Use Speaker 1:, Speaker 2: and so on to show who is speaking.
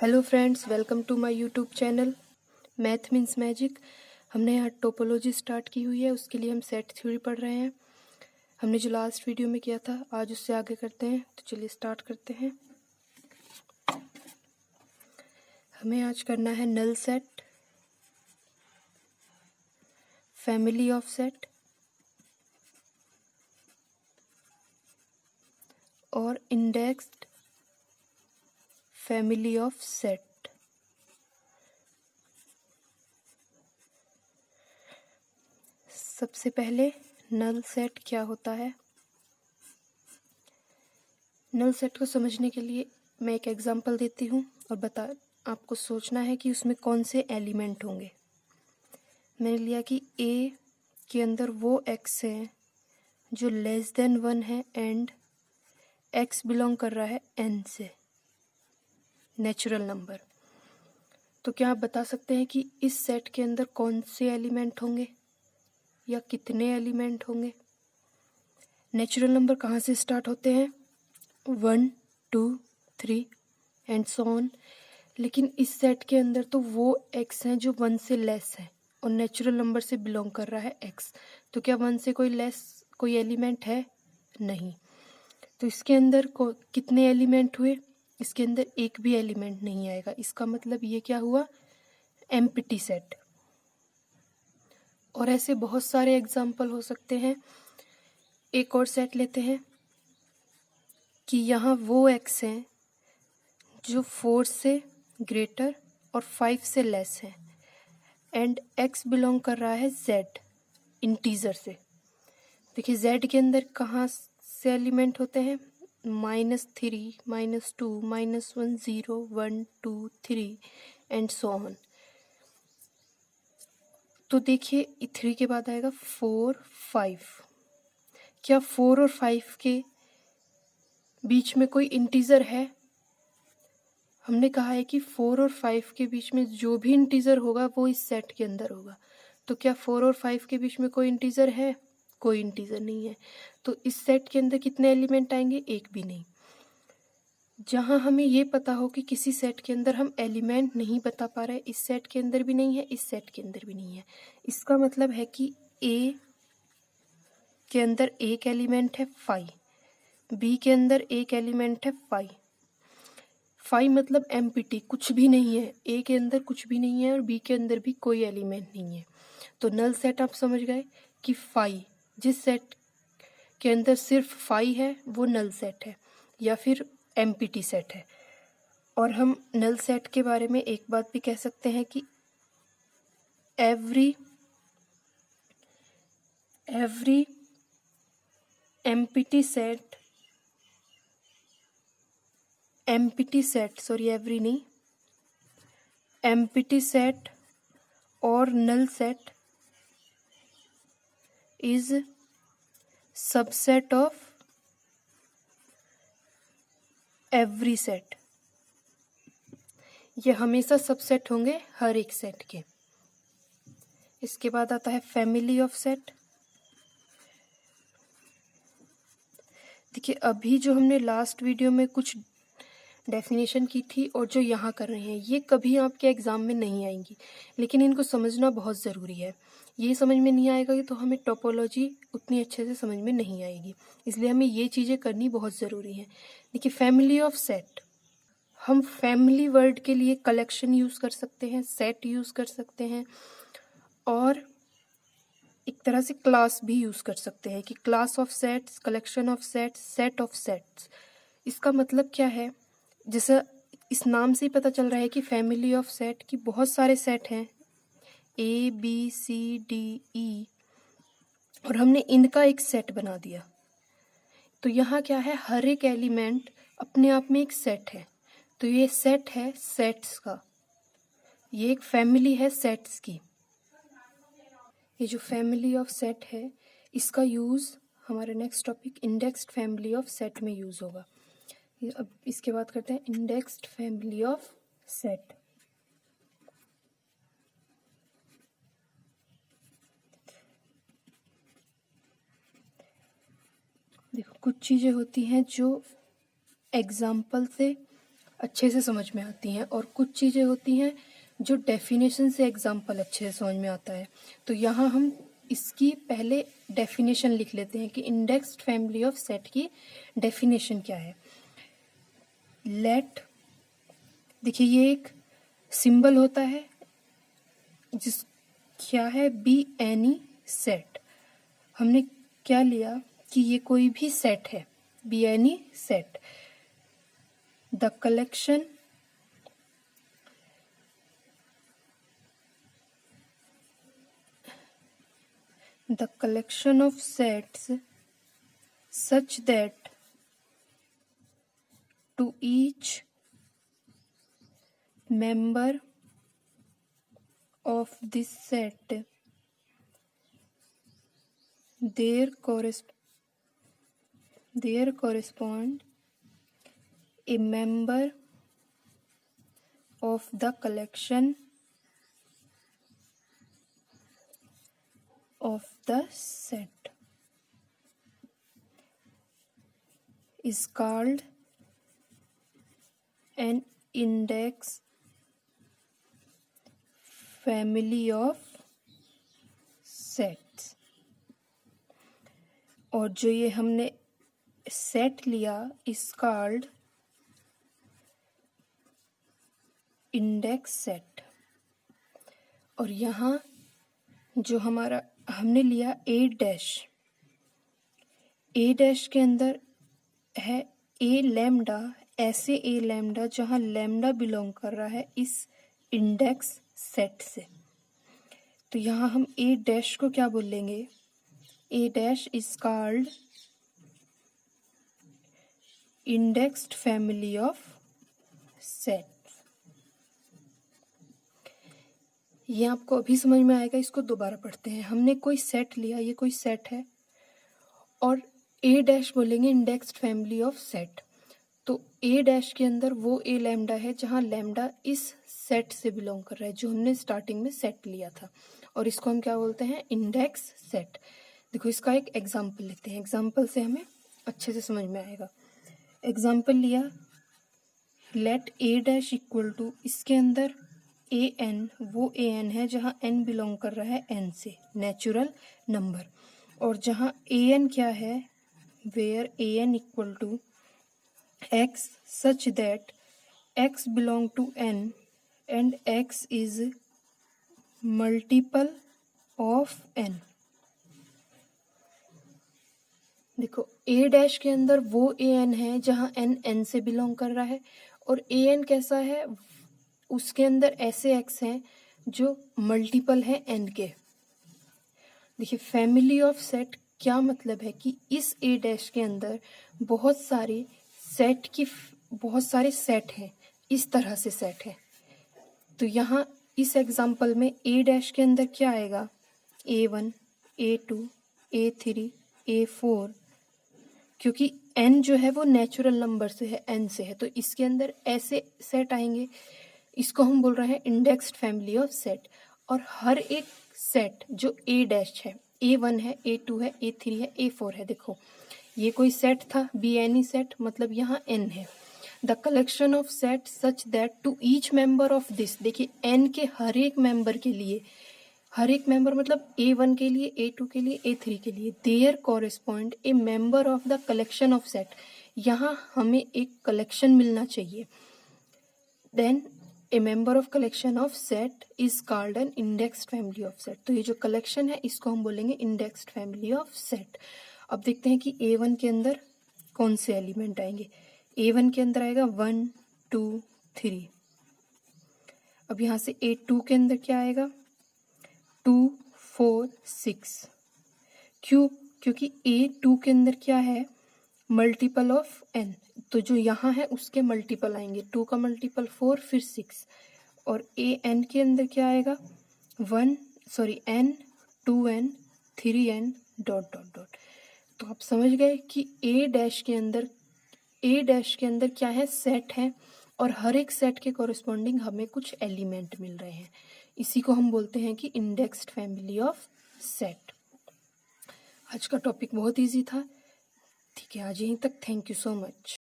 Speaker 1: Hello friends, welcome to my YouTube channel math means magic. हमने यहाँ topology start की हुई है, उसके लिए हम सेट थ्योरी पढ़ रहे हैं। हमने जो लास्ट वीडियो में किया था आज उससे आगे करते हैं, तो चलिए स्टार्ट करते हैं। हमें आज करना है null set, family of set और इंडेक्स्ड फैमिली ऑफ सेट। सबसे पहले नल सेट क्या होता है। नल सेट को समझने के लिए मैं एक एग्जांपल देती हूँ और आपको सोचना है कि उसमें कौन से एलिमेंट होंगे। मैंने लिया कि ए के अंदर वो एक्स है जो लेस देन 1 है एंड एक्स बिलोंग कर रहा है एन से, नेचुरल नंबर। तो क्या आप बता सकते हैं कि इस सेट के अंदर कौन से एलिमेंट होंगे या कितने एलिमेंट होंगे। नेचुरल नंबर कहाँ से स्टार्ट होते हैं? 1, 2, 3 एंड सो ऑन। लेकिन इस सेट के अंदर तो वो एक्स हैं जो 1 से लेस है और नेचुरल नंबर से बिलोंग कर रहा है एक्स। तो क्या 1 से कोई एलिमेंट है? नहीं। तो इसके अंदर कितने एलिमेंट हुए? इसके अंदर एक भी एलिमेंट नहीं आएगा। इसका मतलब ये क्या हुआ? Empty set. और ऐसे बहुत सारे एग्जाम्पल हो सकते हैं। एक और सेट लेते हैं कि यहाँ वो एक्स हैं जो 4 से ग्रेटर और 5 से लेस है एंड एक्स बिलोंग कर रहा है जेड, इंटीजर से। देखिए जेड के अंदर कहाँ से एलिमेंट होते हैं? -3, -2, -1, 0, 1, 2, 3 एंड सो ऑन। तो देखिए 3 के बाद आएगा 4, 5। क्या 4 और 5 के बीच में कोई इंटीजर है? हमने कहा है कि 4 और 5 के बीच में जो भी इंटीजर होगा वो इस सेट के अंदर होगा। तो क्या 4 और 5 के बीच में कोई इंटीजर है? कोई इंटीजर नहीं है। तो इस सेट के अंदर कितने एलिमेंट आएंगे? एक भी नहीं। जहाँ हमें ये पता हो कि किसी सेट के अंदर हम एलिमेंट नहीं बता पा रहे, इस सेट के अंदर भी नहीं है, इस सेट के अंदर भी नहीं है, इसका मतलब है कि ए के अंदर एक एलिमेंट है 5, बी के अंदर एक एलिमेंट है 5। 5 मतलब एम्प्टी, कुछ भी नहीं है। ए के अंदर कुछ भी नहीं है और बी के अंदर भी कोई एलिमेंट नहीं है। तो नल सेट आप समझ गए कि 5, जिस सेट के अंदर सिर्फ 5 है वो नल सेट है या फिर एम्प्टी सेट है। और हम नल सेट के बारे में एक बात भी कह सकते हैं कि एवरी एम्प्टी सेट और null set is subset of every set. ये हमेशा सबसेट होंगे हर एक सेट के। इसके बाद आता है फैमिली ऑफ सेट। देखिए अभी जो हमने लास्ट वीडियो में कुछ डेफिनेशन की थी और जो यहाँ कर रहे हैं ये कभी आपके एग्ज़ाम में नहीं आएंगी, लेकिन इनको समझना बहुत ज़रूरी है। ये समझ में नहीं आएगा तो हमें टोपोलॉजी उतनी अच्छे से समझ में नहीं आएगी, इसलिए हमें ये चीज़ें करनी बहुत ज़रूरी है। देखिए फैमिली ऑफ सेट, हम फैमिली वर्ड के लिए कलेक्शन यूज़ कर सकते हैं, सेट यूज़ कर सकते हैं और एक तरह से क्लास भी यूज़ कर सकते हैं कि class of sets, collection of sets, set of sets. इसका मतलब क्या है? जैसा इस नाम से ही पता चल रहा है कि फैमिली ऑफ सेट की बहुत सारे सेट हैं, A B C D E, और हमने इनका एक सेट बना दिया। तो यहाँ क्या है? हर एक एलिमेंट अपने आप में एक सेट है। तो ये सेट है सेट्स का, ये एक फैमिली है सेट्स की। ये जो फैमिली ऑफ सेट है इसका यूज़ हमारा next topic indexed family of set में यूज़ होगा। अब इसके बाद करते हैं इंडेक्स्ड फैमिली ऑफ सेट। देखो कुछ चीज़ें होती हैं जो एग्जाम्पल से अच्छे से समझ में आती हैं, और कुछ चीज़ें होती हैं जो डेफिनेशन से एग्जाम्पल अच्छे से समझ में आता है। तो यहाँ हम इसकी पहले डेफिनेशन लिख लेते हैं कि इंडेक्स्ड फैमिली ऑफ सेट की डेफिनेशन क्या है। लेट, देखिए ये एक सिंबल होता है जिस क्या है, बी एनी सेट। हमने क्या लिया कि ये कोई भी सेट है, be any set. The collection of sets such that to each member of this set there correspond a member of the collection of the set is called an index family of sets। और जो ये हमने set लिया is called index set. और यहाँ जो हमारा हमने लिया ए डैश के अंदर है ए लैम्डा, ऐसे ए लैम्डा जहाँ लैम्डा बिलोंग कर रहा है इस इंडेक्स सेट से। तो यहाँ हम ए डैश को क्या बोलेंगे, A dash is called indexed family of set. ये आपको अभी समझ में आएगा, इसको दोबारा पढ़ते हैं। हमने कोई सेट लिया, ये कोई सेट है, और ए डैश बोलेंगे इंडेक्स्ड फैमिली ऑफ सेट। तो ए डैश के अंदर वो ए लैम्डा है जहाँ लैम्डा इस सेट से बिलोंग कर रहा है जो हमने स्टार्टिंग में सेट लिया था, और इसको हम क्या बोलते हैं, इंडेक्स सेट। देखो इसका एक एग्जाम्पल लेते हैं, एग्जाम्पल से हमें अच्छे से समझ में आएगा। एग्जाम्पल लिया, let A dash equal to, इसके अंदर ए एन, वो ए एन है जहाँ एन बिलोंग कर रहा है एन से, नेचुरल नंबर। और जहाँ ए एन क्या है, where A n equal to x such that x belong to n and x is multiple of n। देखो a डैश के अंदर वो a n है जहाँ n n से बिलोंग कर रहा है, और a n कैसा है, उसके अंदर ऐसे x हैं जो मल्टीपल है n के। देखिए फैमिली ऑफ सेट क्या मतलब है कि इस a डैश के अंदर बहुत सारे सेट हैं, इस तरह से सेट है। तो यहाँ इस एग्जाम्पल में ए डैश के अंदर क्या आएगा, A1, A2, A3, A4, क्योंकि n जो है वो नेचुरल नंबर से है, n से है, तो इसके अंदर ऐसे सेट आएंगे। इसको हम बोल रहे हैं इंडेक्स्ड फैमिली ऑफ सेट। और हर एक सेट जो ए डैश है, A1 है, A2 है, A3 है, A4 है, देखो ये कोई सेट था, बी एनी सेट, मतलब यहाँ n है। The collection of set such that to each member of this, देखिए n के हर एक मेंबर के लिए, हर एक मेंबर मतलब A1 के लिए, A2 के लिए, A3 के लिए, there correspond a member of the collection of set, यहाँ हमें एक कलेक्शन मिलना चाहिए। Then a member of collection of set is called an indexed family of set. तो ये जो कलेक्शन है इसको हम बोलेंगे इंडेक्स्ड फैमिली ऑफ सेट। अब देखते हैं कि A1 के अंदर कौन से एलिमेंट आएंगे। A1 के अंदर आएगा 1, 2, 3। अब यहाँ से A2 के अंदर क्या आएगा, 2, 4, 6। क्यों, क्योंकि A2 के अंदर क्या है, मल्टीपल ऑफ n, तो जो यहाँ है उसके मल्टीपल आएंगे, 2 का मल्टीपल 4, फिर 6। और AN के अंदर क्या आएगा, n, 2n, 3n dot dot dot. तो आप समझ गए कि ए डैश के अंदर क्या है, सेट है, और हर एक सेट के कॉरेस्पॉन्डिंग हमें कुछ एलिमेंट मिल रहे हैं। इसी को हम बोलते हैं कि इंडेक्स्ड फैमिली ऑफ सेट। आज का टॉपिक बहुत इजी था, ठीक है, आज यहीं तक। Thank you so much.